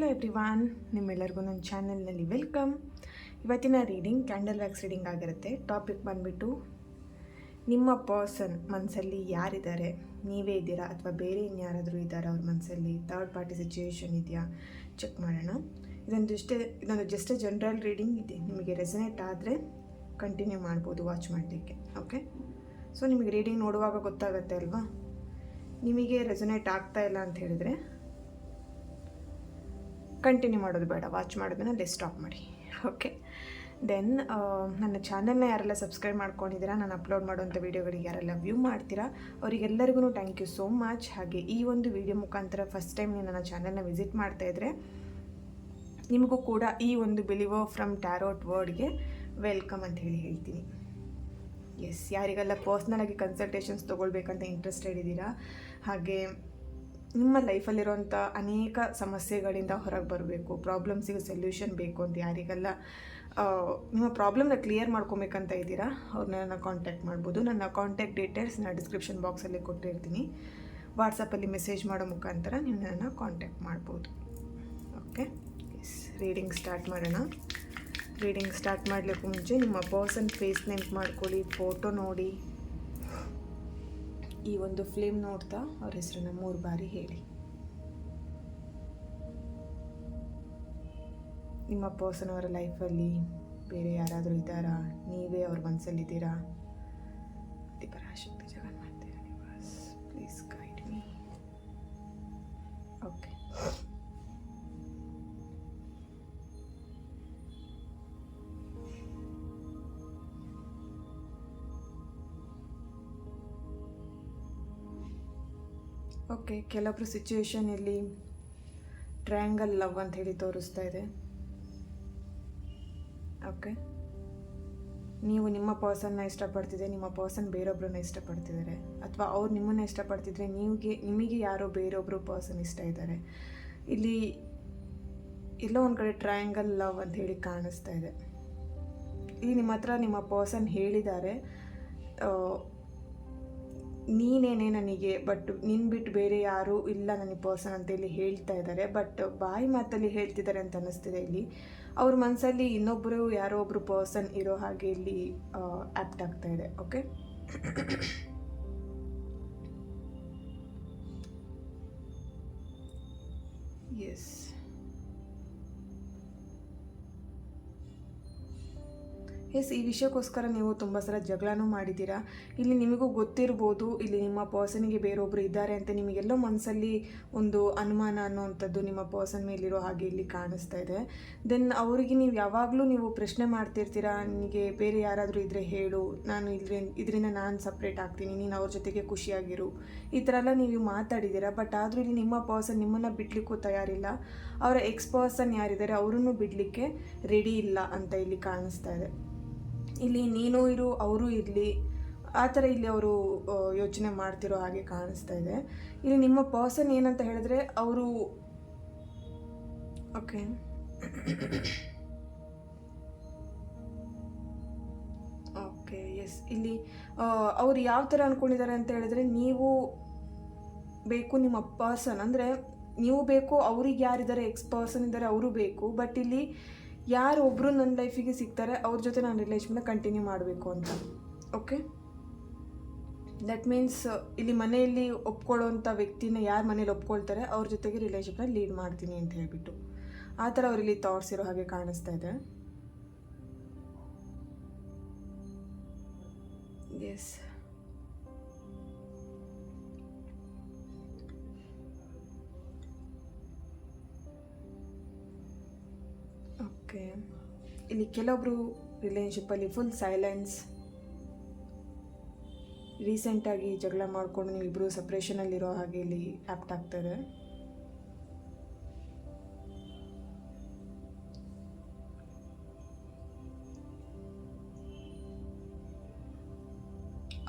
Hello everyone, ನಿಮ್ಮೆಲ್ಲರಿಗೂ ನನ್ನ ಚಾನೆಲ್ನಲ್ಲಿ ವೆಲ್ಕಮ್. ಇವತ್ತಿನ ರೀಡಿಂಗ್ ಕ್ಯಾಂಡಲ್ ವ್ಯಾಕ್ಸ್ ರೀಡಿಂಗ್ ಆಗಿರುತ್ತೆ. ಟಾಪಿಕ್ ಬಂದುಬಿಟ್ಟು ನಿಮ್ಮ ಪರ್ಸನ್ ಮನಸ್ಸಲ್ಲಿ ಯಾರಿದ್ದಾರೆ, ನೀವೇ ಇದ್ದೀರಾ ಅಥವಾ ಬೇರೆ ಇನ್ಯಾರಾದರೂ ಇದ್ದಾರಾ ಅವ್ರ ಮನಸ್ಸಲ್ಲಿ, ಥರ್ಡ್ ಪಾರ್ಟಿ ಸಿಚುವೇಶನ್ ಇದೆಯಾ ಚೆಕ್ ಮಾಡೋಣ. ಇದೊಂದು ಜಸ್ಟ್ ಜನರಲ್ ರೀಡಿಂಗ್ ಇದೆ. ನಿಮಗೆ ರೆಸನೇಟ್ ಆದರೆ ಕಂಟಿನ್ಯೂ ಮಾಡ್ಬೋದು ವಾಚ್ ಮಾಡಲಿಕ್ಕೆ. ಓಕೆ, ಸೊ ನಿಮಗೆ ರೀಡಿಂಗ್ ನೋಡುವಾಗ ಗೊತ್ತಾಗುತ್ತೆ ಅಲ್ವಾ, ನಿಮಗೆ ರೆಸನೇಟ್ ಆಗ್ತಾ ಇಲ್ಲ ಅಂತ ಹೇಳಿದರೆ ಕಂಟಿನ್ಯೂ ಮಾಡೋದು ಬೇಡ, ವಾಚ್ ಮಾಡೋದನ್ನ ಅಲ್ಲೇ ಸ್ಟಾಪ್ ಮಾಡಿ. ಓಕೆ, ದೆನ್ ನನ್ನ ಚಾನಲ್ನ ಯಾರೆಲ್ಲ ಸಬ್ಸ್ಕ್ರೈಬ್ ಮಾಡ್ಕೊಂಡಿದ್ದೀರಾ, ನಾನು ಅಪ್ಲೋಡ್ ಮಾಡುವಂಥ ವೀಡಿಯೋಗಳಿಗೆ ಯಾರೆಲ್ಲ ವ್ಯೂ ಮಾಡ್ತೀರಾ ಅವರಿಗೆಲ್ಲರಿಗೂ ಥ್ಯಾಂಕ್ ಯು ಸೋ ಮಚ್. ಹಾಗೆ ಈ ಒಂದು ವಿಡಿಯೋ ಮುಖಾಂತರ ಫಸ್ಟ್ ಟೈಮ್ ನೀವು ನನ್ನ ಚಾನಲ್ನ ವಿಸಿಟ್ ಮಾಡ್ತಾಯಿದ್ರೆ ನಿಮಗೂ ಕೂಡ ಈ ಒಂದು ಬಿಲೀವರ್ ಫ್ರಮ್ ಟ್ಯಾರೋಟ್ ವರ್ಡ್ಗೆ ವೆಲ್ಕಮ್ ಅಂತ ಹೇಳ್ತೀನಿ. ಎಸ್, ಯಾರಿಗೆಲ್ಲ ಪರ್ಸ್ನಲಾಗಿ ಕನ್ಸಲ್ಟೇಷನ್ಸ್ ತೊಗೊಳ್ಬೇಕಂತ ಇಂಟ್ರೆಸ್ಟೆಡ್ ಇದ್ದೀರಾ, ಹಾಗೆ ನಿಮ್ಮ ಲೈಫಲ್ಲಿರುವಂಥ ಅನೇಕ ಸಮಸ್ಯೆಗಳಿಂದ ಹೊರಗೆ ಬರಬೇಕು, ಪ್ರಾಬ್ಲಮ್ಸಿಗೆ ಸೊಲ್ಯೂಷನ್ ಬೇಕು ಅಂತ ಯಾರಿಗೆಲ್ಲ ನಿಮ್ಮ ಪ್ರಾಬ್ಲಮ್ನ ಕ್ಲಿಯರ್ ಮಾಡ್ಕೊಬೇಕಂತ ಇದ್ದೀರಾ ಅವ್ರನ್ನ ನನ್ನ ಕಾಂಟ್ಯಾಕ್ಟ್ ಮಾಡ್ಬೋದು. ನನ್ನ ಕಾಂಟ್ಯಾಕ್ಟ್ ಡೀಟೇಲ್ಸ್ ನಾನು ಡಿಸ್ಕ್ರಿಪ್ಷನ್ ಬಾಕ್ಸಲ್ಲಿ ಕೊಟ್ಟಿರ್ತೀನಿ. ವಾಟ್ಸಪ್ಪಲ್ಲಿ ಮೆಸೇಜ್ ಮಾಡೋ ಮುಖಾಂತರ ನೀವು ನನ್ನ ಕಾಂಟ್ಯಾಕ್ಟ್ ಮಾಡ್ಬೋದು. ಓಕೆ, ಎಸ್, ರೀಡಿಂಗ್ ಸ್ಟಾರ್ಟ್ ಮಾಡೋಣ. ರೀಡಿಂಗ್ ಸ್ಟಾರ್ಟ್ ಮಾಡಲಿಕ್ಕೂ ಮುಂಚೆ ನಿಮ್ಮ ಪರ್ಸನ್ ಫೇಸ್ ನೆನ್ಪು ಮಾಡ್ಕೊಳ್ಳಿ, ಫೋಟೋ ನೋಡಿ, ಈ ಒಂದು ಫ್ಲೇಮ್ ನೋಡ್ತಾ ಅವ್ರ ಹೆಸರನ್ನ 3 ಬಾರಿ ಹೇಳಿ. ನಿಮ್ಮ ಪರ್ಸನ್ ಅವರ ಲೈಫಲ್ಲಿ ಬೇರೆ ಯಾರಾದರೂ ಇದ್ದಾರಾ, ನೀವೇ ಅವ್ರ ಮನಸ್ಸಲ್ಲಿದ್ದೀರಾ? ಪರಾಶಕ್ತಿ ಜಗನ್ಮಾತೆ universe, please guide me. Okay, okay, ಕೆಲವೊಬ್ಬರು ಸಿಚುವೇಶನ್ ಇಲ್ಲಿ ಟ್ರಯಾಂಗಲ್ ಲವ್ ಅಂತ ಹೇಳಿ ತೋರಿಸ್ತಾ ಇದೆ. ಓಕೆ, ನೀವು ನಿಮ್ಮ ಪರ್ಸನ್ನ ಇಷ್ಟಪಡ್ತಿದ್ದೆ, ನಿಮ್ಮ ಪರ್ಸನ್ ಬೇರೊಬ್ಬರನ್ನ ಇಷ್ಟಪಡ್ತಿದ್ದಾರೆ, ಅಥವಾ ಅವ್ರು ನಿಮ್ಮನ್ನು ಇಷ್ಟಪಡ್ತಿದ್ರೆ ನಿಮಗೆ ಯಾರೋ ಬೇರೊಬ್ಬರು ಪರ್ಸನ್ ಇಷ್ಟ ಇದ್ದಾರೆ. ಇಲ್ಲಿ ಎಲ್ಲೋ ಒಂದು ಕಡೆ ಟ್ರಯಾಂಗಲ್ ಲವ್ ಅಂತ ಹೇಳಿ ಕಾಣಿಸ್ತಾ ಇದೆ. ಇಲ್ಲಿ ನಿಮ್ಮ ಹತ್ರ ನಿಮ್ಮ ಪರ್ಸನ್ ಹೇಳಿದ್ದಾರೆ, ನೀನೇನೆ ನನಗೆ, ಬಟ್ ನಿನ್ನ ಬಿಟ್ಟು ಬೇರೆ ಯಾರೂ ಇಲ್ಲ ನನಗೆ ಪರ್ಸನ್ ಅಂತೇಳಿ ಹೇಳ್ತಾ ಇದ್ದಾರೆ. ಬಟ್ ಬಾಯಿ ಮಾತಲ್ಲಿ ಹೇಳ್ತಿದ್ದಾರೆ ಅಂತ ಅನ್ನಿಸ್ತಿದೆ. ಇಲ್ಲಿ ಅವ್ರ ಮನಸ್ಸಲ್ಲಿ ಇನ್ನೊಬ್ಬರು ಯಾರೋ ಒಬ್ಬರು ಪರ್ಸನ್ ಇರೋ ಹಾಗೆ ಇಲ್ಲಿ ಆ್ಯಪ್ಟ್ ಆಗ್ತಾ ಇದೆ. ಓಕೆ, ಎಸ್, ಈ ವಿಷಯಕ್ಕೋಸ್ಕರ ನೀವು ತುಂಬ ಸಲ ಜಗಳನೂ ಮಾಡಿದ್ದೀರಾ. ಇಲ್ಲಿ ನಿಮಗೂ ಗೊತ್ತಿರ್ಬೋದು, ಇಲ್ಲಿ ನಿಮ್ಮ ಪರ್ಸನಿಗೆ ಬೇರೊಬ್ಬರು ಇದ್ದಾರೆ ಅಂತ ನಿಮಗೆಲ್ಲೋ ಮನಸ್ಸಲ್ಲಿ ಒಂದು ಅನುಮಾನ ಅನ್ನೋವಂಥದ್ದು ನಿಮ್ಮ ಪರ್ಸನ್ ಮೇಲಿರೋ ಹಾಗೆ ಇಲ್ಲಿ ಕಾಣಿಸ್ತಾ ಇದೆ. ದೆನ್ ಅವರಿಗೆ ನೀವು ಯಾವಾಗಲೂ ನೀವು ಪ್ರಶ್ನೆ ಮಾಡ್ತಿರ್ತೀರಾ, ನನಗೆ ಬೇರೆ ಯಾರಾದರೂ ಇದ್ದರೆ ಹೇಳು, ನಾನು ಇದರಿಂದ ನಾನು ಸಪ್ರೇಟ್ ಆಗ್ತೀನಿ, ನೀನು ಅವ್ರ ಜೊತೆಗೆ ಖುಷಿಯಾಗಿರು, ಈ ಥರ ಎಲ್ಲ ನೀವು ಮಾತಾಡಿದ್ದೀರಾ. ಬಟ್ ಆದರೂ ಇಲ್ಲಿ ನಿಮ್ಮ ಪರ್ಸನ್ ನಿಮ್ಮನ್ನು ಬಿಡಲಿಕ್ಕೂ ತಯಾರಿಲ್ಲ, ಅವರ ಎಕ್ಸ್ ಪರ್ಸನ್ ಯಾರಿದ್ದಾರೆ ಅವರನ್ನು ಬಿಡಲಿಕ್ಕೆ ರೆಡಿ ಇಲ್ಲ ಅಂತ ಇಲ್ಲಿ ಕಾಣಿಸ್ತಾ ಇದೆ. ಇಲ್ಲಿ ನೀನು ಇರು, ಅವರು ಇರಲಿ, ಆ ಥರ ಇಲ್ಲಿ ಅವರು ಯೋಚನೆ ಮಾಡ್ತಿರೋ ಹಾಗೆ ಕಾಣಿಸ್ತಾ ಇದೆ. ಇಲ್ಲಿ ನಿಮ್ಮ ಪರ್ಸನ್ ಏನಂತ ಹೇಳಿದ್ರೆ ಅವರು ಓಕೆ ಓಕೆ ಎಸ್, ಇಲ್ಲಿ ಅವ್ರು ಯಾವ ಥರ ಅಂದ್ಕೊಂಡಿದ್ದಾರೆ ಅಂತ ಹೇಳಿದ್ರೆ, ನೀವು ಬೇಕು, ನಿಮ್ಮ ಪರ್ಸನ್ ಅಂದರೆ ನೀವು ಬೇಕು, ಅವ್ರಿಗೆ ಯಾರಿದ್ದಾರೆ ಎಕ್ಸ್ ಪರ್ಸನ್ ಇದ್ದಾರೆ ಅವರು ಬೇಕು. ಬಟ್ ಇಲ್ಲಿ ಯಾರು ಒಬ್ಬರು ನನ್ನ ಲೈಫಿಗೆ ಸಿಗ್ತಾರೆ ಅವ್ರ ಜೊತೆ ನಾನು ರಿಲೇಷನ್ನ ಕಂಟಿನ್ಯೂ ಮಾಡಬೇಕು ಅಂತ. ಓಕೆ, ದಟ್ ಮೀನ್ಸ್ ಇಲ್ಲಿ ಮನೆಯಲ್ಲಿ ಒಪ್ಕೊಳ್ಳೋವಂಥ ವ್ಯಕ್ತಿನ ಯಾರು ಮನೇಲಿ ಒಪ್ಕೊಳ್ತಾರೆ ಅವ್ರ ಜೊತೆಗೆ ರಿಲೇಷನ್ನ ಲೀಡ್ ಮಾಡ್ತೀನಿ ಅಂತ ಹೇಳ್ಬಿಟ್ಟು ಆ ಥರ ಅವರಲ್ಲಿ ಥಾಟ್ಸ್ ಇರೋ ಹಾಗೆ ಕಾಣಿಸ್ತಾ ಇದೆ. ಎಸ್, ಓಕೆ, ಇಲ್ಲಿ ಕೆಲವೊಬ್ಬರು ರಿಲೇಷನ್ಶಿಪ್ಪಲ್ಲಿ ಫುಲ್ ಸೈಲೆನ್ಸ್, ರೀಸೆಂಟಾಗಿ ಜಗಳ ಮಾಡಿಕೊಂಡು ನೀವಿಬ್ಬರು ಸಪ್ರೇಷನಲ್ಲಿರೋ ಹಾಗೆ ಇಲ್ಲಿ ಆ್ಯಪ್ಟ್ ಆಗ್ತಾಯಿದೆ.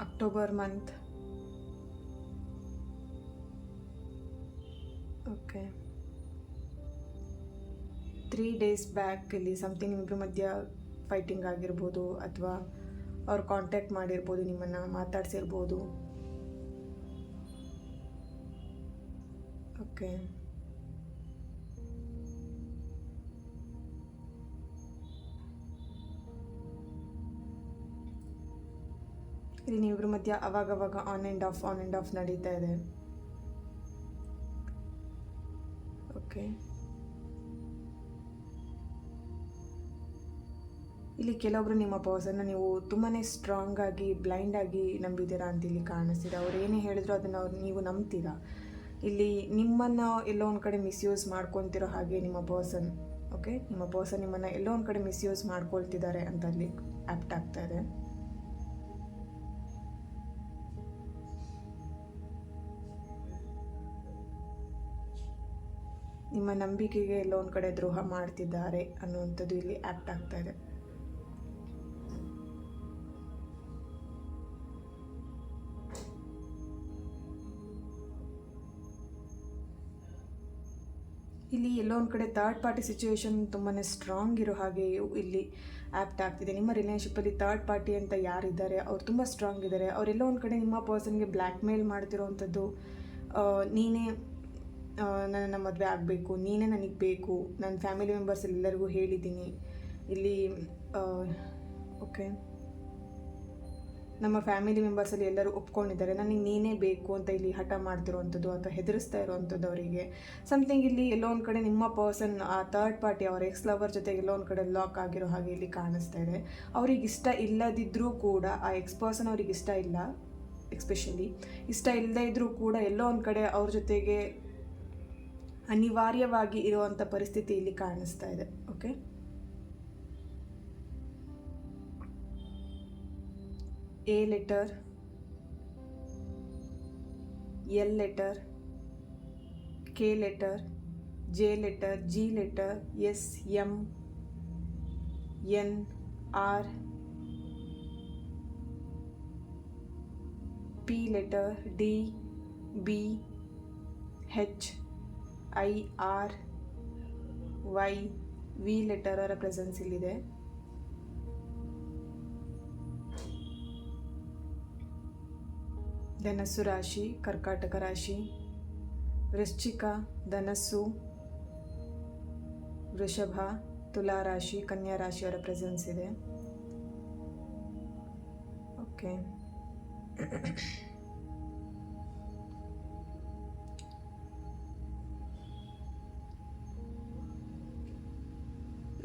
October month. Okay, 3 days back ಇಲ್ಲಿ ಸಮಥಿಂಗ್ ನಿಮ್ಮಿಬ್ಬರ ಮಧ್ಯ ಫೈಟಿಂಗ್ ಆಗಿರ್ಬೋದು, ಅಥವಾ ಅವ್ರು ಕಾಂಟ್ಯಾಕ್ಟ್ ಮಾಡಿರ್ಬೋದು, ನಿಮ್ಮನ್ನು ಮಾತಾಡ್ಸಿರ್ಬೋದು. ಓಕೆ, ಇಲ್ಲಿ ನೀವಿಬ್ಬರ ಮಧ್ಯ ಅವಾಗವಾಗ ಆನ್ ಆ್ಯಂಡ್ ಆಫ್ ನಡೀತಾ ಇದೆ. ಓಕೆ, ಇಲ್ಲಿ ಕೆಲವೊಬ್ರು ನಿಮ್ಮ ಪರ್ಸನ್ನ ನೀವು ತುಂಬಾ ಸ್ಟ್ರಾಂಗ್ ಆಗಿ ಬ್ಲೈಂಡ್ ಆಗಿ ನಂಬಿದ್ದೀರಾ ಅಂತ ಇಲ್ಲಿ ಕಾಣಿಸ್ತೀರಾ. ಅವ್ರು ಏನೇ ಹೇಳಿದ್ರು ಅದನ್ನು ನೀವು ನಂಬ್ತೀರಾ. ಇಲ್ಲಿ ನಿಮ್ಮನ್ನು ಎಲ್ಲೋ ಒಂದು ಕಡೆ ಮಿಸ್ಯೂಸ್ ಮಾಡ್ಕೊತಿರೋ ಹಾಗೆ ನಿಮ್ಮ ಪರ್ಸನ್, ಓಕೆ, ನಿಮ್ಮ ಪರ್ಸನ್ ನಿಮ್ಮನ್ನು ಎಲ್ಲೋ ಒಂದು ಕಡೆ ಮಿಸ್ಯೂಸ್ ಮಾಡ್ಕೊಳ್ತಿದ್ದಾರೆ ಅಂತ ಅಲ್ಲಿ ಆ್ಯಪ್ಟ್ ಆಗ್ತಾ ಇದೆ. ನಿಮ್ಮ ನಂಬಿಕೆಗೆ ಎಲ್ಲೋ ಒಂದು ಕಡೆ ದ್ರೋಹ ಮಾಡ್ತಿದ್ದಾರೆ ಅನ್ನುವಂಥದ್ದು ಇಲ್ಲಿ ಆ್ಯಕ್ಟ್ ಆಗ್ತಾ ಇದೆ. ಇಲ್ಲಿ ಎಲ್ಲೋ ಒಂದು ಕಡೆ ಥರ್ಡ್ ಪಾರ್ಟಿ ಸಿಚುವೇಶನ್ ತುಂಬಾ ಸ್ಟ್ರಾಂಗ್ ಇರೋ ಹಾಗೆ ಇಲ್ಲಿ ಆ್ಯಕ್ಟ್ ಆಗ್ತಿದೆ. ನಿಮ್ಮ ರಿಲೇಷನ್ಶಿಪ್ಪಲ್ಲಿ ಥರ್ಡ್ ಪಾರ್ಟಿ ಅಂತ ಯಾರಿದ್ದಾರೆ ಅವ್ರು ತುಂಬ ಸ್ಟ್ರಾಂಗ್ ಇದ್ದಾರೆ. ಅವರೆಲ್ಲೋ ಒಂದು ಕಡೆ ನಿಮ್ಮ ಪರ್ಸನ್ಗೆ ಬ್ಲ್ಯಾಕ್ ಮೇಲ್ ಮಾಡ್ತಿರೋವಂಥದ್ದು, ನೀನೇ ನನ್ನನ್ನು ಮದುವೆ ಆಗಬೇಕು, ನೀನೇ ನನಗೆ ಬೇಕು, ನನ್ನ ಫ್ಯಾಮಿಲಿ ಮೆಂಬರ್ಸ್ ಎಲ್ಲರಿಗೂ ಹೇಳಿದ್ದೀನಿ ಇಲ್ಲಿ. ಓಕೆ, ನಮ್ಮ ಫ್ಯಾಮಿಲಿ ಮೆಂಬರ್ಸಲ್ಲಿ ಎಲ್ಲರೂ ಒಪ್ಕೊಂಡಿದ್ದಾರೆ, ನನಗೆ ನೀನೇ ಬೇಕು ಅಂತ ಇಲ್ಲಿ ಹಠ ಮಾಡ್ತಿರೋವಂಥದ್ದು ಅಥವಾ ಹೆದರಿಸ್ತಾ ಇರೋವಂಥದ್ದು ಅವರಿಗೆ ಸಮಥಿಂಗ್. ಇಲ್ಲಿ ಎಲ್ಲೋ ಒಂದು ಕಡೆ ನಿಮ್ಮ ಪರ್ಸನ್ ಆ ಥರ್ಡ್ ಪಾರ್ಟಿ ಅವರ ಎಕ್ಸ್ ಲವರ್ ಜೊತೆಗೆ ಎಲ್ಲೋ ಒಂದು ಕಡೆ ಲಾಕ್ ಆಗಿರೋ ಹಾಗೆ ಇಲ್ಲಿ ಕಾಣಿಸ್ತಾ ಇದೆ. ಅವ್ರಿಗೆ ಇಷ್ಟ ಇಲ್ಲದಿದ್ದರೂ ಕೂಡ, ಆ ಎಕ್ಸ್ ಪರ್ಸನ್ ಅವ್ರಿಗೆ ಇಷ್ಟ ಇಲ್ಲ, ಎಕ್ಸ್ಪೆಷಲಿ ಇಷ್ಟ ಇಲ್ಲದೇ ಇದ್ದರೂ ಕೂಡ ಎಲ್ಲೋ ಒಂದು ಕಡೆ ಅವ್ರ ಜೊತೆಗೆ ಅನಿವಾರ್ಯವಾಗಿ ಇರುವಂಥ ಪರಿಸ್ಥಿತಿ ಇಲ್ಲಿ ಕಾಣಿಸ್ತಾ ಇದೆ. Okay, A letter, L letter, K letter, J letter, G letter, S, M, N, R, P letter, D, B, H, I, R, Y, V letter ಅವರ ಪ್ರೆಸೆನ್ಸ್ ಇಲ್ಲಿದೆ. ಧನಸ್ಸು ರಾಶಿ, ಕರ್ಕಾಟಕ ರಾಶಿ, ವೃಶ್ಚಿಕ, ಧನಸ್ಸು, ವೃಷಭ, ತುಲಾ ರಾಶಿ, ಕನ್ಯಾ ರಾಶಿಯವರ ಪ್ರೆಸೆನ್ಸ್ ಇದೆ. ಓಕೆ,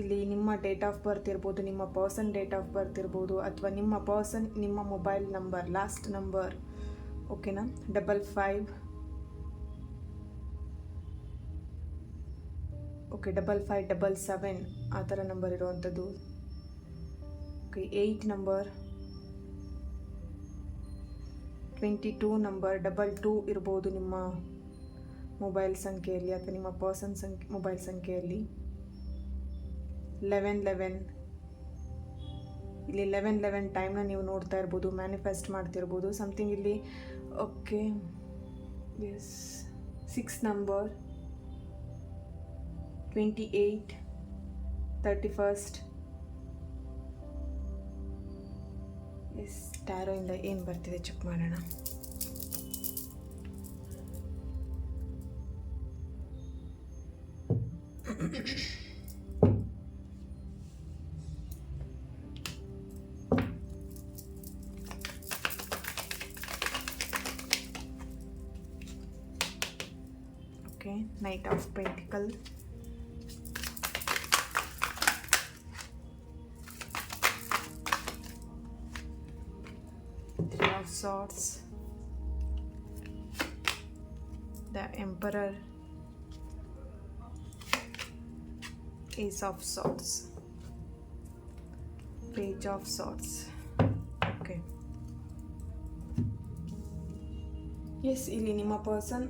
ಇಲ್ಲಿ ನಿಮ್ಮ ಡೇಟ್ ಆಫ್ ಬರ್ತ್ ಇರ್ಬೋದು, ನಿಮ್ಮ ಪರ್ಸನ್ ಡೇಟ್ ಆಫ್ ಬರ್ತ್ ಇರ್ಬೋದು, ಅಥವಾ ನಿಮ್ಮ ಪರ್ಸನ್ ನಿಮ್ಮ ಮೊಬೈಲ್ ನಂಬರ್, ಲಾಸ್ಟ್ ನಂಬರ್, ಓಕೆನಾ, 55, ಓಕೆ, 5577 ಆ ಥರ ನಂಬರ್ ಇರುವಂಥದ್ದು. ಓಕೆ, 8 ನಂಬರ್, 22 ನಂಬರ್, 22 ಇರ್ಬೋದು ನಿಮ್ಮ ಮೊಬೈಲ್ ಸಂಖ್ಯೆಯಲ್ಲಿ ಅಥವಾ ನಿಮ್ಮ ಪರ್ಸನ್ ಮೊಬೈಲ್ ಸಂಖ್ಯೆಯಲ್ಲಿ. 1111, ಇಲ್ಲಿ 1111 ಟೈಮ್ನ ನೀವು ನೋಡ್ತಾ ಇರ್ಬೋದು, ಮ್ಯಾನಿಫೆಸ್ಟ್ ಮಾಡ್ತಿರ್ಬೋದು ಸಮಥಿಂಗ್ ಇಲ್ಲಿ. Okay, yes, 6 number, 28, 31. ಎಸ್, ಟ್ಯಾರೋಯಿಂದ ಏನು ಬರ್ತಿದೆ ಚೆಕ್ ಮಾಡೋಣ. Knight of Pentacles, Three of Swords, the Emperor, Ace of Swords, Page of Swords. Okay. Yes, ಇಲ್ಲಿ ನಿಮ್ಮ ಪರ್ಸನ್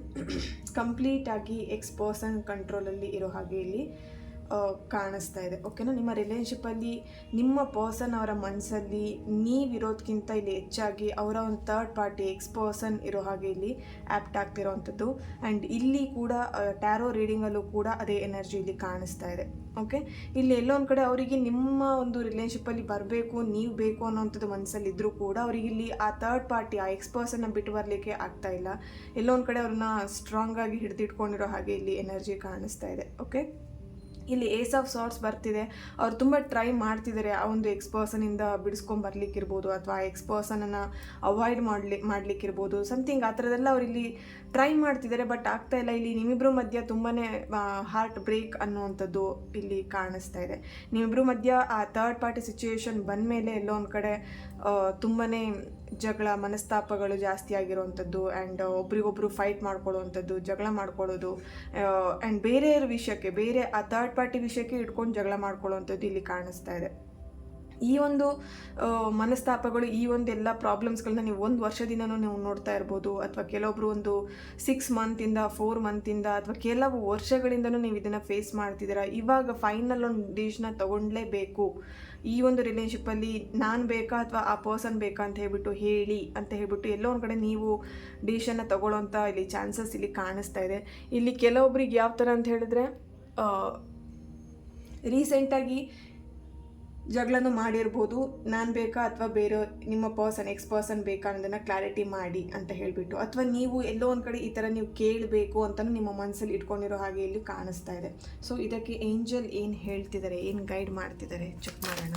ಕಂಪ್ಲೀಟಾಗಿ ಎಕ್ಸ್ ಪರ್ಸನ್ ಕಂಟ್ರೋಲಲ್ಲಿ ಇರೋ ಹಾಗೆ ಇಲ್ಲಿ ಕಾಣಿಸ್ತಾ ಇದೆ. ಓಕೆನಾ, ನಿಮ್ಮ ರಿಲೇಷನ್ಶಿಪ್ಪಲ್ಲಿ ನಿಮ್ಮ ಪರ್ಸನ್ ಅವರ ಮನಸ್ಸಲ್ಲಿ ನೀವಿರೋದಕ್ಕಿಂತ ಇಲ್ಲಿ ಹೆಚ್ಚಾಗಿ ಅವರ ಒಂದು ಥರ್ಡ್ ಪಾರ್ಟಿ ಎಕ್ಸ್ ಪರ್ಸನ್ ಇರೋ ಹಾಗೆ ಇಲ್ಲಿ ಆ್ಯಪ್ಟ್ ಆಗ್ತಿರೋವಂಥದ್ದು. ಆ್ಯಂಡ್ ಇಲ್ಲಿ ಕೂಡ ಟ್ಯಾರೋ ರೀಡಿಂಗಲ್ಲೂ ಕೂಡ ಅದೇ ಎನರ್ಜಿ ಇಲ್ಲಿ ಕಾಣಿಸ್ತಾ ಇದೆ. ಓಕೆ, ಇಲ್ಲಿ ಎಲ್ಲೋ ಒಂದು ಕಡೆ ಅವರಿಗೆ ನಿಮ್ಮ ಒಂದು ರಿಲೇಷನ್ಶಿಪ್ಪಲ್ಲಿ ಬರಬೇಕು, ನೀವು ಬೇಕು ಅನ್ನೋವಂಥದ್ದು ಮನಸ್ಸಲ್ಲಿ ಇದ್ದರೂ ಕೂಡ ಅವರಿಗೆ ಇಲ್ಲಿ ಆ ಥರ್ಡ್ ಪಾರ್ಟಿ ಆ ಎಕ್ಸ್ ಪರ್ಸನ್ನ ಬಿಟ್ಟು ಬರಲಿಕ್ಕೆ ಆಗ್ತಾ ಇಲ್ಲ. ಎಲ್ಲೋ ಒಂದು ಕಡೆ ಅವ್ರನ್ನ ಸ್ಟ್ರಾಂಗಾಗಿ ಹಿಡಿದಿಟ್ಕೊಂಡಿರೋ ಹಾಗೆ ಇಲ್ಲಿ ಎನರ್ಜಿ ಕಾಣಿಸ್ತಾ ಇದೆ. ಓಕೆ, ಇಲ್ಲಿ ಏಸ್ ಆಫ್ ಸಾರ್ಟ್ಸ್ ಬರ್ತಿದೆ. ಅವ್ರು ತುಂಬ ಟ್ರೈ ಮಾಡ್ತಿದ್ದಾರೆ ಆ ಒಂದು ಪರ್ಸನಿಂದ ಬಿಡಿಸ್ಕೊಂಬರ್ಲಿಕ್ಕಿರ್ಬೋದು, ಅಥವಾ ಪರ್ಸನನ್ನು ಅವಾಯ್ಡ್ ಮಾಡಲಿಕ್ಕಿರ್ಬೋದು, ಸಮಥಿಂಗ್ ಆ ಥರದ್ದೆಲ್ಲ ಅವ್ರು ಇಲ್ಲಿ ಟ್ರೈ ಮಾಡ್ತಿದ್ದಾರೆ. ಬಟ್ ಆಗ್ತಾ ಇಲ್ಲ. ಇಲ್ಲಿ ನಿಮ್ಮಿಬ್ಬರ ಮಧ್ಯ ತುಂಬಾ ಹಾರ್ಟ್ ಬ್ರೇಕ್ ಅನ್ನುವಂಥದ್ದು ಇಲ್ಲಿ ಕಾಣಿಸ್ತಾ ಇದೆ. ನಿಮ್ಮಿಬ್ಬರ ಮಧ್ಯ ಆ ಥರ್ಡ್ ಪಾರ್ಟಿ ಸಿಚುವೇಶನ್ ಬಂದಮೇಲೆ ಎಲ್ಲೋ ಒಂದು ಕಡೆ ತುಂಬಾ ಜಗಳ ಮನಸ್ತಾಪಗಳು ಜಾಸ್ತಿ ಆಗಿರುವಂಥದ್ದು, ಆ್ಯಂಡ್ ಒಬ್ರಿಗೊಬ್ರು ಫೈಟ್ ಮಾಡ್ಕೊಳ್ಳುವಂಥದ್ದು, ಜಗಳ ಮಾಡ್ಕೊಳ್ಳೋದು, ಆ್ಯಂಡ್ ಬೇರೆಯವ್ರ ವಿಷಯಕ್ಕೆ, ಬೇರೆ ಆ ಥರ್ಡ್ ಪಾರ್ಟಿ ವಿಷಯಕ್ಕೆ ಇಟ್ಕೊಂಡು ಜಗಳ ಮಾಡ್ಕೊಳ್ಳುವಂಥದ್ದು ಇಲ್ಲಿ ಕಾಣಿಸ್ತಾ ಇದೆ. ಈ ಒಂದು ಮನಸ್ತಾಪಗಳು, ಈ ಒಂದು ಎಲ್ಲ ಪ್ರಾಬ್ಲಮ್ಸ್ಗಳನ್ನ ನೀವು 1 ವರ್ಷದಿಂದನೂ ನೀವು ನೋಡ್ತಾ ಇರ್ಬೋದು, ಅಥವಾ ಕೆಲವೊಬ್ರು ಒಂದು 6 ಮಂತಿಂದ 4 ಮಂತಿಂದ ಅಥವಾ ಕೆಲವು ವರ್ಷಗಳಿಂದನೂ ನೀವು ಇದನ್ನು ಫೇಸ್ ಮಾಡ್ತಿದ್ದೀರಾ. ಇವಾಗ ಫೈನಲ್ ಒಂದು ಡಿಸಿಷನ್ನ ತೊಗೊಂಡ್ಲೇಬೇಕು. ಈ ಒಂದು ರಿಲೇಷನ್ಶಿಪ್ಪಲ್ಲಿ ನಾನು ಬೇಕಾ ಅಥವಾ ಆ ಪರ್ಸನ್ ಬೇಕಾ ಅಂತ ಹೇಳ್ಬಿಟ್ಟು ಎಲ್ಲೋ ಒಂದು ಕಡೆ ನೀವು ಡಿಸಿಷನ್ನ ತೊಗೊಳ್ಳೋಂಥ ಇಲ್ಲಿ ಚಾನ್ಸಸ್ ಇಲ್ಲಿ ಕಾಣಿಸ್ತಾ ಇದೆ. ಇಲ್ಲಿ ಕೆಲವೊಬ್ರಿಗೆ ಯಾವ ಥರ ಅಂತ ಹೇಳಿದ್ರೆ, ರೀಸೆಂಟಾಗಿ ಜಗಳನೂ ಮಾಡಿರ್ಬೋದು, ನಾನು ಬೇಕಾ ಅಥವಾ ಬೇರೆ ನಿಮ್ಮ ಪರ್ಸನ್ ಬೇಕಾ ಅನ್ನೋದನ್ನು ಕ್ಲಾರಿಟಿ ಮಾಡಿ ಅಂತ ಹೇಳಿಬಿಟ್ಟು, ಅಥವಾ ನೀವು ಎಲ್ಲೋ ಒಂದು ಕಡೆ ಈ ಥರ ನೀವು ಕೇಳಬೇಕು ಅಂತಲೂ ನಿಮ್ಮ ಮನಸ್ಸಲ್ಲಿ ಇಟ್ಕೊಂಡಿರೋ ಹಾಗೆ ಇಲ್ಲಿ ಕಾಣಿಸ್ತಾ ಇದೆ. ಸೊ ಇದಕ್ಕೆ ಏಂಜಲ್ ಏನು ಹೇಳ್ತಿದ್ದಾರೆ, ಏನು ಗೈಡ್ ಮಾಡ್ತಿದ್ದಾರೆ ಚೆಕ್ ಮಾಡೋಣ.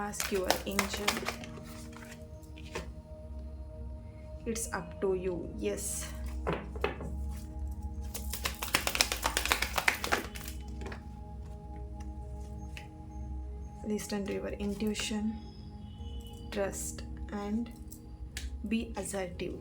Ask your angel. It's up to you. Yes. Listen to your intuition, trust, and be assertive.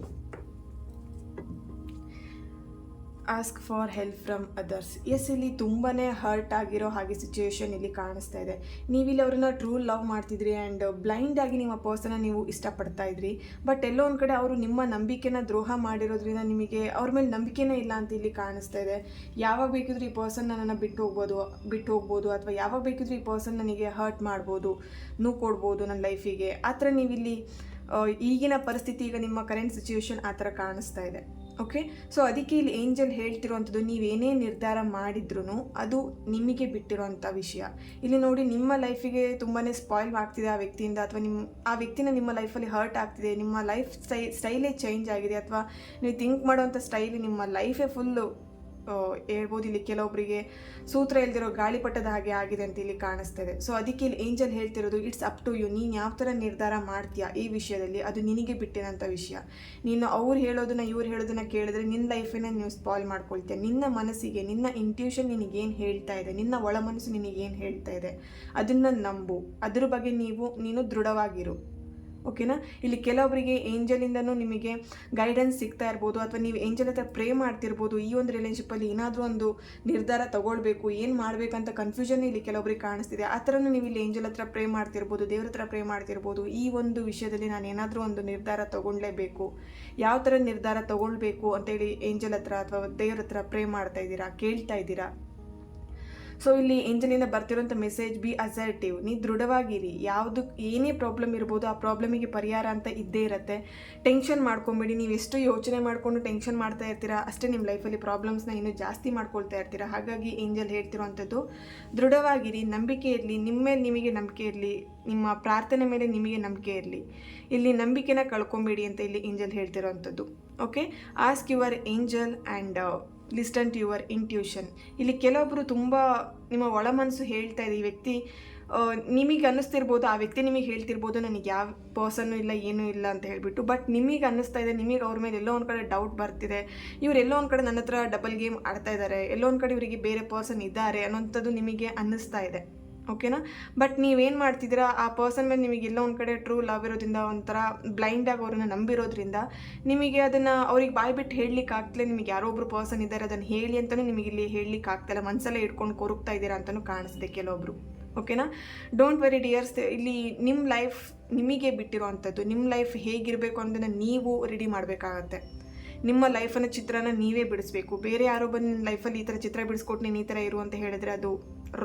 Ask for help from others. Yes, ಇಲ್ಲಿ ತುಂಬಾ ಹರ್ಟ್ ಆಗಿರೋ ಹಾಗೆ ಸಿಚುವೇಶನ್ ಇಲ್ಲಿ ಕಾಣಿಸ್ತಾ ಇದೆ. ನೀವಿಲ್ಲಿ ಅವ್ರನ್ನ ಟ್ರೂ ಲವ್ ಮಾಡ್ತಿದ್ರಿ ಆ್ಯಂಡ್ ಬ್ಲೈಂಡ್ ಆಗಿ ನಿಮ್ಮ ಪರ್ಸನ್ನ ನೀವು ಇಷ್ಟಪಡ್ತಾ ಇದ್ರಿ. ಬಟ್ ಎಲ್ಲೋ ಒಂದು ಕಡೆ ಅವರು ನಿಮ್ಮ ನಂಬಿಕೆನ ದ್ರೋಹ ಮಾಡಿರೋದ್ರಿಂದ ನಿಮಗೆ ಅವ್ರ ಮೇಲೆ ನಂಬಿಕೆನೇ ಇಲ್ಲ ಅಂತ ಇಲ್ಲಿ ಕಾಣಿಸ್ತಾ ಇದೆ. ಯಾವಾಗ ಬೇಕಿದ್ರೂ ಈ ಪರ್ಸನ್ ನನ್ನನ್ನು ಬಿಟ್ಟು ಹೋಗ್ಬೋದು, ಅಥವಾ ಯಾವಾಗ ಬೇಕಿದ್ರೂ ಈ ಪರ್ಸನ್ ನನಗೆ ಹರ್ಟ್ ಮಾಡ್ಬೋದು, ನೋವು ಕೊಡ್ಬೋದು ನನ್ನ ಲೈಫಿಗೆ. ಆ ಥರ ನೀವಿಲ್ಲಿ ಈಗಿನ ಪರಿಸ್ಥಿತಿ, ಈಗ ನಿಮ್ಮ ಕರೆಂಟ್ ಸಿಚುವೇಶನ್ ಆ ಥರ ಕಾಣಿಸ್ತಾ ಇದೆ. ಓಕೆ, ಸೊ ಅದಕ್ಕೆ ಇಲ್ಲಿ ಏಂಜಲ್ ಹೇಳ್ತಿರೋವಂಥದ್ದು, ನೀವೇನೇ ನಿರ್ಧಾರ ಮಾಡಿದ್ರೂ ಅದು ನಿಮಗೆ ಬಿಟ್ಟಿರೋವಂಥ ವಿಷಯ. ಇಲ್ಲಿ ನೋಡಿ, ನಿಮ್ಮ ಲೈಫಿಗೆ ತುಂಬಾ ಸ್ಪಾಯ್ಲ್ ಆಗ್ತಿದೆ ಆ ವ್ಯಕ್ತಿಯಿಂದ, ಅಥವಾ ಆ ವ್ಯಕ್ತಿನ ನಿಮ್ಮ ಲೈಫಲ್ಲಿ ಹರ್ಟ್ ಆಗ್ತಿದೆ, ನಿಮ್ಮ ಲೈಫ್ ಸ್ಟೈಲೇ ಚೇಂಜ್ ಆಗಿದೆ, ಅಥವಾ ನೀವು ಥಿಂಕ್ ಮಾಡೋವಂಥ ಸ್ಟೈಲ್, ನಿಮ್ಮ ಲೈಫೇ ಫುಲ್ಲು ಹೇಳ್ಬೋದು ಇಲ್ಲಿ ಕೆಲವೊಬ್ಬರಿಗೆ ಸೂತ್ರ ಇಲ್ದಿರೋ ಗಾಳಿಪಟದ ಹಾಗೆ ಆಗಿದೆ ಅಂತ ಇಲ್ಲಿ ಕಾಣಿಸ್ತದೆ. ಸೊ ಅದಕ್ಕೆ ಇಲ್ಲಿ ಏಂಜಲ್ ಹೇಳ್ತಿರೋದು, ಇಟ್ಸ್ ಅಪ್ ಟು ಯು. ನೀನು ಯಾವ ಥರ ನಿರ್ಧಾರ ಮಾಡ್ತೀಯಾ ಈ ವಿಷಯದಲ್ಲಿ, ಅದು ನಿನಗೆ ಬಿಟ್ಟಿರೋಂಥ ವಿಷಯ. ನೀನು ಅವ್ರು ಇವ್ರು ಹೇಳೋದನ್ನ ಕೇಳಿದ್ರೆ ನಿನ್ನ ಲೈಫನ್ನ ನೀವು ಸ್ಪಾಯ್ಲ್ ಮಾಡ್ಕೊಳ್ತೀಯ. ನಿನ್ನ ಮನಸ್ಸಿಗೆ, ನಿನ್ನ ಇಂಟ್ಯೂಷನ್ ನಿನಗೇನು ಹೇಳ್ತಾ ಇದೆ, ನಿನ್ನ ಒಳ ಮನಸ್ಸು ನಿನಗೇನು ಹೇಳ್ತಾ ಇದೆ, ಅದನ್ನು ನಂಬು. ಅದ್ರ ಬಗ್ಗೆ ನೀನು ದೃಢವಾಗಿರು. ಓಕೆನಾ. ಇಲ್ಲಿ ಕೆಲವೊಬ್ಬರಿಗೆ ಏಂಜಲಿಂದನೂ ನಿಮಗೆ ಗೈಡೆನ್ಸ್ ಸಿಗ್ತಾ ಇರ್ಬೋದು, ಅಥವಾ ನೀವು ಏಂಜಲ್ ಹತ್ರ ಪ್ರೇ ಮಾಡ್ತಿರ್ಬೋದು. ಈ ಒಂದು ರಿಲೇಷನ್ಶಿಪ್ಪಲ್ಲಿ ಏನಾದರೂ ಒಂದು ನಿರ್ಧಾರ ತಗೊಳ್ಬೇಕು, ಏನು ಮಾಡಬೇಕಂತ ಕನ್ಫ್ಯೂಷನ್ ಇಲ್ಲಿ ಕೆಲವೊಬ್ಬರಿಗೆ ಕಾಣಿಸ್ತಿದೆ. ಆ ಥರನೂ ನೀವು ಇಲ್ಲಿ ಏಂಜಲ್ ಹತ್ರ ಪ್ರೇ ಮಾಡ್ತಿರ್ಬೋದು, ದೇವ್ರ ಹತ್ರ ಪ್ರೇ ಮಾಡ್ತಿರ್ಬೋದು. ಈ ಒಂದು ವಿಷಯದಲ್ಲಿ ನಾನು ಏನಾದರೂ ಒಂದು ನಿರ್ಧಾರ ತಗೊಳ್ಳೇಬೇಕು, ಯಾವ ಥರ ನಿರ್ಧಾರ ತಗೊಳ್ಬೇಕು ಅಂತೇಳಿ ಏಂಜಲ್ ಹತ್ರ ಅಥವಾ ದೇವ್ರ ಹತ್ರ ಪ್ರೇ ಮಾಡ್ತಾ ಇದ್ದೀರಾ, ಕೇಳ್ತಾ ಇದ್ದೀರಾ. ಸೊ ಇಲ್ಲಿ ಏಂಜಲಿಂದ ಬರ್ತಿರೋಂಥ ಮೆಸೇಜ್, ಬಿ ಅಸರ್ಟಿವ್. ನೀವು ದೃಢವಾಗಿರಿ. ಏನೇ ಪ್ರಾಬ್ಲಮ್ ಇರ್ಬೋದು, ಆ ಪ್ರಾಬ್ಲಮಿಗೆ ಪರಿಹಾರ ಅಂತ ಇದ್ದೇ ಇರುತ್ತೆ. ಟೆನ್ಷನ್ ಮಾಡ್ಕೊಂಬೇಡಿ. ನೀವು ಎಷ್ಟು ಯೋಚನೆ ಮಾಡಿಕೊಂಡು ಟೆನ್ಷನ್ ಮಾಡ್ತಾ ಇರ್ತೀರಾ, ಅಷ್ಟೇ ನಿಮ್ಮ ಲೈಫಲ್ಲಿ ಪ್ರಾಬ್ಲಮ್ಸ್ನ ಇನ್ನೂ ಜಾಸ್ತಿ ಮಾಡ್ಕೊಳ್ತಾ ಇರ್ತೀರಾ. ಹಾಗಾಗಿ ಏಂಜಲ್ ಹೇಳ್ತಿರೋವಂಥದ್ದು, ದೃಢವಾಗಿರಿ, ನಂಬಿಕೆ ಇರಲಿ, ನಿಮ್ಮ ಮೇಲೆ ನಿಮಗೆ ನಂಬಿಕೆ ಇರಲಿ, ನಿಮ್ಮ ಪ್ರಾರ್ಥನೆ ಮೇಲೆ ನಿಮಗೆ ನಂಬಿಕೆ ಇರಲಿ. ಇಲ್ಲಿ ನಂಬಿಕೆನ ಕಳ್ಕೊಂಬೇಡಿ ಅಂತ ಇಲ್ಲಿ ಏಂಜಲ್ ಹೇಳ್ತಿರೋವಂಥದ್ದು. Okay, ask your angel and listen to your intuition. ಇಲ್ಲಿ ಕೆಲವೊಬ್ಬರು ತುಂಬ ನಿಮ್ಮ ಒಳ ಮನಸ್ಸು ಹೇಳ್ತಾ ಇದೆ, ಈ ವ್ಯಕ್ತಿ ನಿಮಗೆ ಅನ್ನಿಸ್ತಿರ್ಬೋದು, ಆ ವ್ಯಕ್ತಿ ನಿಮಗೆ ಹೇಳ್ತಿರ್ಬೋದು, ನನಗೆ ಯಾವ ಪರ್ಸನ್ನು ಇಲ್ಲ, ಏನೂ ಇಲ್ಲ ಅಂತ ಹೇಳಿಬಿಟ್ಟು. ಬಟ್ ನಿಮಗೆ ಅನ್ನಿಸ್ತಾ ಇದೆ, ನಿಮಗೆ ಅವ್ರ ಮೇಲೆ ಎಲ್ಲೋ ಒಂದು ಕಡೆ ಡೌಟ್ ಬರ್ತಿದೆ, ಇವ್ರು ಎಲ್ಲೋ ಒಂದು ಕಡೆ ನನ್ನ ಹತ್ರ ಡಬಲ್ ಗೇಮ್ ಆಡ್ತಾ ಇದ್ದಾರೆ, ಎಲ್ಲೋ ಒಂದು ಕಡೆ ಇವರಿಗೆ ಬೇರೆ ಪರ್ಸನ್ ಇದ್ದಾರೆ ಅನ್ನೋಂಥದ್ದು ನಿಮಗೆ ಅನ್ನಿಸ್ತಾ ಇದೆ. ಓಕೆನಾ. ಬಟ್ ನೀವೇನು ಮಾಡ್ತಿದ್ದೀರಾ, ಆ ಪರ್ಸನ್ ಮೇಲೆ ನಿಮಗೆ ಎಲ್ಲೋ ಒಂದು ಕಡೆ ಟ್ರೂ ಲವ್ ಇರೋದ್ರಿಂದ, ಒಂಥರ ಬ್ಲೈಂಡಾಗಿ ಅವ್ರನ್ನ ನಂಬಿರೋದ್ರಿಂದ ನಿಮಗೆ ಅದನ್ನು ಅವ್ರಿಗೆ ಬಾಯಿ ಬಿಟ್ಟು ಹೇಳಲಿಕ್ಕೆ ಆಗ್ತಲೇ, ನಿಮಗೆ ಯಾರೋ ಒಬ್ಬರು ಪರ್ಸನ್ ಇದ್ದಾರೆ ಅದನ್ನು ಹೇಳಿ ಅಂತಲೂ ನಿಮಗೆ ಇಲ್ಲಿ ಹೇಳಲಿಕ್ಕೆ ಆಗ್ತಾಯಿಲ್ಲ, ಮನಸ್ಸಲ್ಲೇ ಇಟ್ಕೊಂಡು ಕೊರಗ್ತಾ ಇದ್ದೀರಾ ಅಂತಲೂ ಕಾಣಿಸ್ದೆ ಕೆಲವೊಬ್ಬರು. ಓಕೆನಾ. Don't very dears. ಇಲ್ಲಿ ನಿಮ್ಮ ಲೈಫ್ ನಿಮಗೆ ಬಿಟ್ಟಿರೋ ಅಂಥದ್ದು, ನಿಮ್ಮ ಲೈಫ್ ಹೇಗಿರಬೇಕು ಅನ್ನೋದನ್ನು ನೀವು ರೆಡಿ ಮಾಡಬೇಕಾಗತ್ತೆ. ನಿಮ್ಮ ಲೈಫನ್ನು ಚಿತ್ರನ ನೀವೇ ಬಿಡಿಸ್ಬೇಕು. ಬೇರೆ ಯಾರೋ ಬಂದು ನಿಮ್ಮ ಲೈಫಲ್ಲಿ ಈ ಥರ ಚಿತ್ರ ಬಿಡಿಸ್ಕೊಟ್ಟು ನೀನು ಈ ಥರ ಇರು ಅಂತ ಹೇಳಿದ್ರೆ ಅದು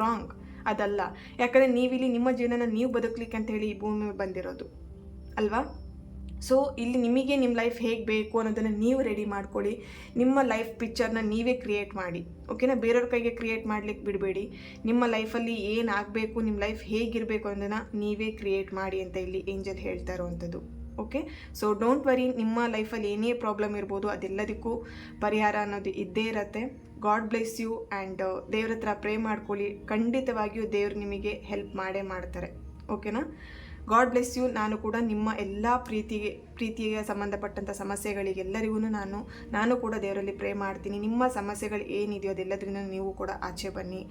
ರಾಂಗ್, ಅದಲ್ಲ. ಯಾಕಂದರೆ ನೀವಿಲ್ಲಿ ನಿಮ್ಮ ಜೀವನನ ನೀವು ಬದುಕಲಿಕ್ಕೆ ಅಂತ ಹೇಳಿ ಈ ಭೂಮಿ ಬಂದಿರೋದು ಅಲ್ವಾ. ಸೊ ಇಲ್ಲಿ ನಿಮಗೆ ನಿಮ್ಮ ಲೈಫ್ ಹೇಗೆ ಬೇಕು ಅನ್ನೋದನ್ನು ನೀವು ರೆಡಿ ಮಾಡ್ಕೊಳ್ಳಿ. ನಿಮ್ಮ ಲೈಫ್ ಪಿಕ್ಚರ್ನ ನೀವೇ ಕ್ರಿಯೇಟ್ ಮಾಡಿ, ಓಕೆನಾ? ಬೇರೆಯವ್ರ ಕೈಗೆ ಕ್ರಿಯೇಟ್ ಮಾಡ್ಲಿಕ್ಕೆ ಬಿಡಬೇಡಿ. ನಿಮ್ಮ ಲೈಫಲ್ಲಿ ಏನಾಗಬೇಕು, ನಿಮ್ಮ ಲೈಫ್ ಹೇಗಿರಬೇಕು ಅನ್ನೋದನ್ನು ನೀವೇ ಕ್ರಿಯೇಟ್ ಮಾಡಿ ಅಂತ ಇಲ್ಲಿ ಏಂಜಲ್ ಹೇಳ್ತಾ ಇರೋವಂಥದ್ದು. ಓಕೆ, ಸೊ ಡೋಂಟ್ ವರಿ, ನಿಮ್ಮ ಲೈಫಲ್ಲಿ ಏನೇ ಪ್ರಾಬ್ಲಮ್ ಇರ್ಬೋದು ಅದೆಲ್ಲದಕ್ಕೂ ಪರಿಹಾರ ಅನ್ನೋದು ಇದ್ದೇ ಇರುತ್ತೆ. ಗಾಡ್ ಬ್ಲೆಸ್ ಯು ಆ್ಯಂಡ್ ದೇವ್ರ ಹತ್ರ ಪ್ರೇ ಮಾಡ್ಕೊಳ್ಳಿ. ಖಂಡಿತವಾಗಿಯೂ ದೇವ್ರು ನಿಮಗೆ ಹೆಲ್ಪ್ ಮಾಡೇ ಮಾಡ್ತಾರೆ, ಓಕೆನಾ? God bless you. ನಾನು ಕೂಡ ನಿಮ್ಮ ಎಲ್ಲ ಪ್ರೀತಿಗೆ ಸಂಬಂಧಪಟ್ಟಂಥ ಸಮಸ್ಯೆಗಳಿಗೆಲ್ಲರಿಗೂ ನಾನು ಕೂಡ ದೇವರಲ್ಲಿ ಪ್ರೇ ಮಾಡ್ತೀನಿ. ನಿಮ್ಮ ಸಮಸ್ಯೆಗಳು ಏನಿದೆಯೋ ಅದೆಲ್ಲದರಿಂದ ನೀವು ಕೂಡ ಆಚೆ ಬನ್ನಿ.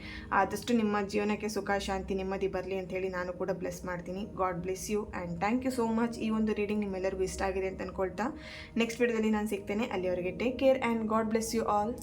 ಆದಷ್ಟು ನಿಮ್ಮ ಜೀವನಕ್ಕೆ ಸುಖ, ಶಾಂತಿ, ನೆಮ್ಮದಿ ಬರಲಿ ಅಂಥೇಳಿ ನಾನು ಕೂಡ ಬ್ಲೆಸ್ ಮಾಡ್ತೀನಿ. God bless you and thank you so much. ಈ ಒಂದು ರೀಡಿಂಗ್ ನಿಮ್ಮೆಲ್ಲರಿಗೂ ಇಷ್ಟ ಆಗಿದೆ ಅಂತ ಅಂದ್ಕೊಳ್ತಾ ನೆಕ್ಸ್ಟ್ ವಿಡಿಯೋದಲ್ಲಿ ನಾನು ಸಿಗ್ತೇನೆ. ಅಲ್ಲಿವರೆಗೆ take care and God bless you all.